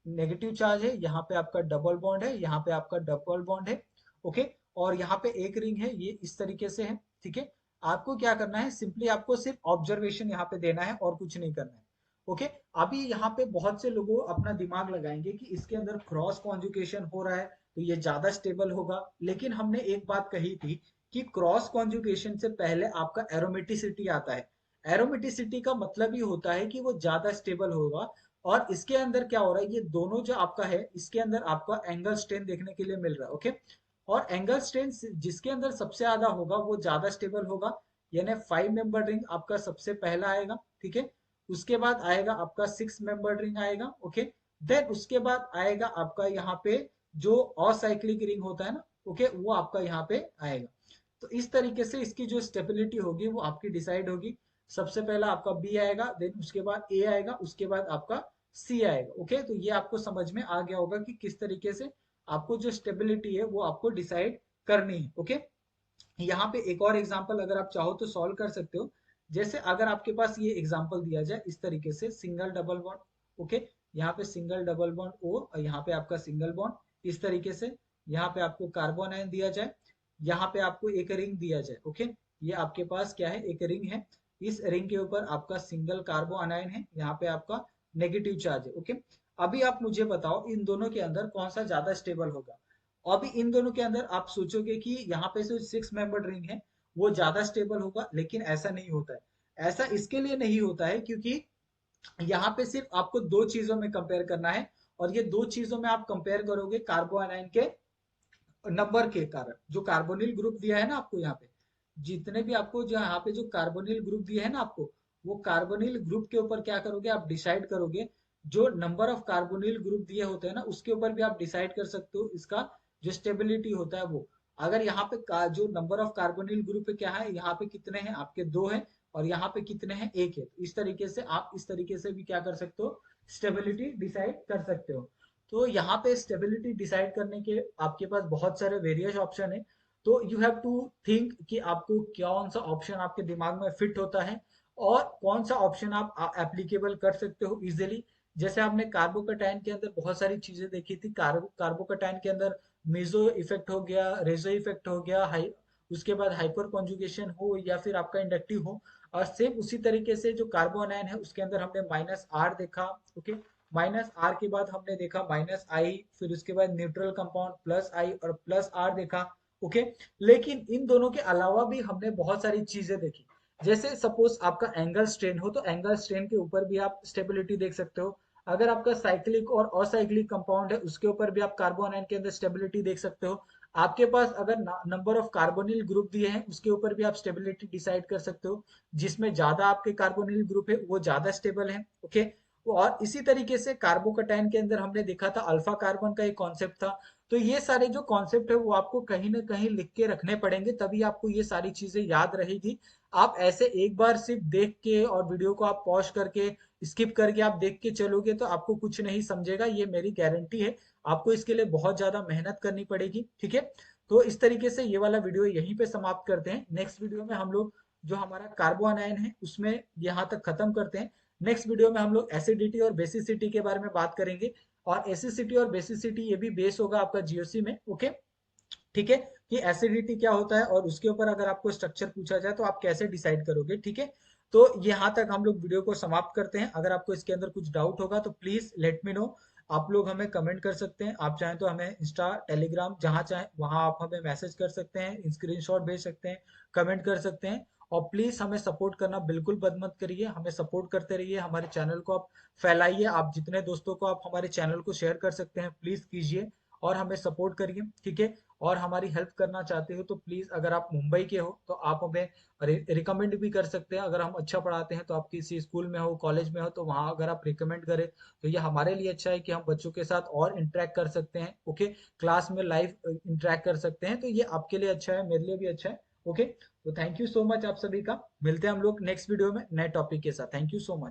[SPEAKER 1] नेगेटिव चार्ज है, यहाँ पे आपका डबल बॉन्ड है, यहाँ पे आपका डबल बॉन्ड है। ओके, और यहाँ पे एक रिंग है, ये इस तरीके से है। ठीक है, आपको क्या करना है, सिंपली आपको सिर्फ ऑब्जर्वेशन यहाँ पे देना है और कुछ नहीं करना है। ओके, अभी यहाँ पे बहुत से लोगों अपना दिमाग लगाएंगे कि इसके अंदर क्रॉस कॉन्जुगेशन हो रहा है तो ये ज्यादा स्टेबल होगा, लेकिन हमने एक बात कही थी कि क्रॉस कॉन्जुगेशन से पहले आपका एरोमेटिसिटी आता है। एरोमेटिसिटी का मतलब ही होता है कि वो ज्यादा स्टेबल होगा। और इसके अंदर क्या हो रहा है, ये दोनों जो आपका है, इसके अंदर आपका एंगल स्ट्रेन देखने के लिए मिल रहा है। ओके, और एंगल स्ट्रेन जिसके अंदर सबसे ज्यादा होगा वो ज्यादा स्टेबल होगा, यानी 5 मेंबर रिंग आपका सबसे पहला आएगा। ठीक है, उसके बाद आएगा आपका 6 मेंबर रिंग आएगा। ओके, देन उसके बाद आएगा आपका यहाँ पे जो असाइक्लिक रिंग होता है ना, ओके, वो आपका यहाँ पे आएगा। तो इस तरीके से इसकी जो स्टेबिलिटी होगी वो आपकी डिसाइड होगी। सबसे पहला आपका बी आएगा, देन उसके बाद ए आएगा, उसके बाद आपका सी आएगा। ओके, तो ये आपको समझ में आ गया होगा कि किस तरीके से आपको जो स्टेबिलिटी है वो आपको डिसाइड करनी है। ओके, यहाँ पे एक और एग्जांपल अगर आप चाहो तो सॉल्व कर सकते हो। जैसे अगर आपके पास ये एग्जांपल दिया जाए इस तरीके से, सिंगल डबल बॉन्ड, ओके, यहाँ पे सिंगल डबल बॉन्ड ओ और यहाँ पे आपका सिंगल बॉन्ड, इस तरीके से यहाँ पे आपको कार्बन आयन दिया जाए, यहाँ पे आपको एक रिंग दिया जाए। ओके, ये आपके पास क्या है, एक रिंग है, इस रिंग के ऊपर आपका सिंगल कार्बो अनायन है, यहाँ पे आपका नेगेटिव चार्ज है। ओके, अभी आप मुझे बताओ इन दोनों के अंदर कौन सा ज्यादा स्टेबल होगा। अभी इन दोनों के अंदर आप सोचोगे कि यहाँ पे जो 6 मेंबर रिंग है वो ज्यादा स्टेबल होगा, लेकिन ऐसा नहीं होता है। ऐसा इसके लिए नहीं होता है क्योंकि यहाँ पे सिर्फ आपको दो चीजों में कंपेयर करना है, और ये दो चीजों में आप कंपेयर करोगे कार्बो आनाइन के नंबर के कारण। जो कार्बोनिल ग्रुप दिया है ना आपको यहाँ पे, जितने भी आपको जो यहाँ पे जो कार्बोनिल ग्रुप दिया है ना आपको, वो कार्बोनिल ग्रुप के ऊपर क्या करोगे, आप डिसाइड करोगे। जो नंबर ऑफ कार्बोनिल ग्रुप दिए होते हैं ना, उसके ऊपर भी आप डिसाइड कर सकते हो इसका जो स्टेबिलिटी होता है वो। अगर यहाँ पे जो नंबर ऑफ कार्बोनिल ग्रुप है क्या है, यहाँ पे कितने हैं आपके, दो हैं, और यहाँ पे कितने हैं, एक है। तो इस तरीके से आप इस तरीके से भी क्या कर सकते हो, स्टेबिलिटी डिसाइड कर सकते हो। तो यहाँ पे स्टेबिलिटी डिसाइड करने के आपके पास बहुत सारे वेरियस ऑप्शन है। तो यू हैव टू थिंक कि आपको कौन सा ऑप्शन आपके दिमाग में फिट होता है और कौन सा ऑप्शन आप एप्लीकेबल कर सकते हो इजीली। जैसे आपने कार्बोकैटायन के अंदर बहुत सारी चीजें देखी थी, कार्बोकैटायन के अंदर मेसो इफेक्ट हो गया, रेजो इफेक्ट हो गया, हाई, उसके बाद हाइपर कॉन्जुगेशन हो या फिर आपका इंडक्टिव हो। और सेम उसी तरीके से जो कार्बोनाइन है उसके अंदर हमने माइनस आर देखा। ओके, माइनस आर के बाद हमने देखा माइनस आई, फिर उसके बाद न्यूट्रल कंपाउंड प्लस आई और प्लस आर देखा। ओके, लेकिन इन दोनों के अलावा भी हमने बहुत सारी चीजें देखी। जैसे सपोज आपका एंगल स्ट्रेन हो तो एंगल स्ट्रेन के ऊपर भी आप स्टेबिलिटी देख सकते हो। अगर आपका साइक्लिक और असाइक्लिक कंपाउंड है उसके ऊपर भी आप कार्बन आयन के अंदर स्टेबिलिटी देख सकते हो। आपके पास अगर नंबर ऑफ कार्बोनिल ग्रुप दिए हैं उसके ऊपर भी आप स्टेबिलिटी डिसाइड कर सकते हो। जिसमें ज्यादा आपके कार्बोनिल ग्रुप है वो ज्यादा स्टेबल है। ओके, और इसी तरीके से कार्बोकैटायन के अंदर हमने देखा था अल्फा कार्बन का एक कॉन्सेप्ट था। तो ये सारे जो कॉन्सेप्ट है वो आपको कहीं ना कहीं लिख के रखने पड़ेंगे, तभी आपको ये सारी चीजें याद रहेगी। आप ऐसे एक बार सिर्फ देख के और वीडियो को आप पॉज करके स्किप करके आप देख के चलोगे तो आपको कुछ नहीं समझेगा, ये मेरी गारंटी है। आपको इसके लिए बहुत ज्यादा मेहनत करनी पड़ेगी, ठीक है। तो इस तरीके से ये वाला वीडियो यहीं पे समाप्त करते हैं। नेक्स्ट वीडियो में हम लोग जो हमारा कार्बो अनायन है उसमें यहाँ तक खत्म करते हैं। नेक्स्ट वीडियो में हम लोग एसिडिटी और बेसिसिटी के बारे में बात करेंगे। और एसिडिटी और बेसिसिटी ये भी बेस होगा आपका जीओसी में, ओके। ठीक है, कि एसिडिटी क्या होता है और उसके ऊपर अगर आपको स्ट्रक्चर पूछा जाए तो आप कैसे डिसाइड करोगे, ठीक है। तो यहाँ तक हम लोग वीडियो को समाप्त करते हैं। अगर आपको इसके अंदर कुछ डाउट होगा तो प्लीज लेट मी नो। आप लोग हमें कमेंट कर सकते हैं, आप चाहें तो हमें इंस्टा टेलीग्राम जहाँ चाहें वहाँ आप हमें मैसेज कर सकते हैं, स्क्रीनशॉट भेज सकते हैं, कमेंट कर सकते हैं। और प्लीज हमें सपोर्ट करना बिल्कुल बंद मत करिए, हमें सपोर्ट करते रहिए, हमारे चैनल को आप फैलाइए। आप जितने दोस्तों को आप हमारे चैनल को शेयर कर सकते हैं प्लीज कीजिए और हमें सपोर्ट करिए, ठीक है। और हमारी हेल्प करना चाहते हो तो प्लीज, अगर आप मुंबई के हो तो आप हमें रिकमेंड भी कर सकते हैं। अगर हम अच्छा पढ़ाते हैं तो आप किसी स्कूल में हो, कॉलेज में हो, तो वहां अगर आप रिकमेंड करें तो ये हमारे लिए अच्छा है कि हम बच्चों के साथ और इंटरेक्ट कर सकते हैं, ओके। क्लास में लाइव इंटरेक्ट कर सकते हैं, तो ये आपके लिए अच्छा है, मेरे लिए भी अच्छा है, ओके। तो थैंक यू सो मच आप सभी का। मिलते हैं हम लोग नेक्स्ट वीडियो में नए टॉपिक के साथ। Thank you so much.